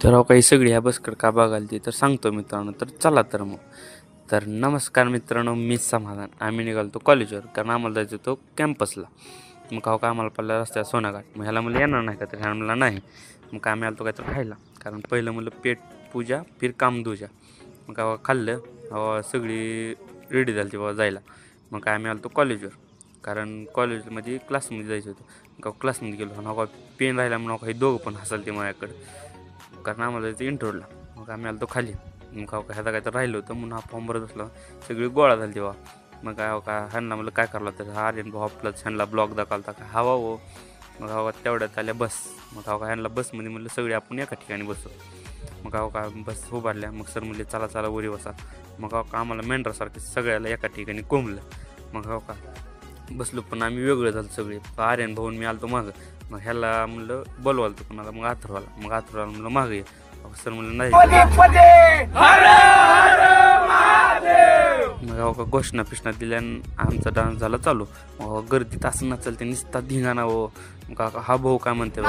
तर काही सगळी ह्या बसकडे का बघायला ती तर सांगतो मित्रांनो. तर चला तर मग. तर नमस्कार मित्रांनो, मी समाधान. आम्ही निघालो कॉलेजवर, कारण आम्हाला जायचं होतं कॅम्पसला. मग का आम्हाला पडला रस्त्यात सोनाघाट. मग ह्याला म्हणलं येणार नाही का, तर ह्याला म्हणला नाही. मग काय आम्ही आलो काय तर खायला, कारण पहिलं म्हणलं पेट पूजा फिर काम दूजा. मग का खाल्लं, सगळी रेडी झाली बाबा जायला. मग काय आम्ही आलो कॉलेजवर, कारण कॉलेजमध्ये क्लासमध्ये जायचं होतं. मग क्लासमध्ये गेलो ना, पेन राहिला म्हणून काही दोघं पण हसाल ते माझ्याकडं, कारण आम्हाला जायचं इंटरव्ह्यूला. मग आम्ही आलो खाली. मग ह्याचा काय तर राहिलं होतं म्हणून हा फॉर्म भरत असला, सगळी गोळा झाली तेव्हा. मग काय ह्यांना म्हणलं काय करायला, तर हा आर्यन भाऊ आपलाच ह्यांना ब्लॉग दाखवता का हवा हो. मग तेवढ्यात आल्या बस. मग ह्यांना बसमध्ये म्हणलं सगळे आपण एका ठिकाणी बसू. मग बस उभारल्या. मग सर म्हणले चला चला वरी बसा. मग आम्हाला मेंढरासारखे सगळ्याला एका ठिकाणी कोंबलं. मग बसलो, पण आम्ही वेगळं झालं सगळे. आर्यन भाऊन मी आलो मागं. मग ह्याला म्हणलं बोलवाल तो कोणाला, मग आथरवाला म्हणलं मागं ये. सर म्हणलं नाही. मग घोषणा पिष्णा दिल्या आणि आमचा डान्स झाला चालू. मग गर्दीत असं नचल ते निसता धिंगाणा हो. मग हा भाऊ काय म्हणते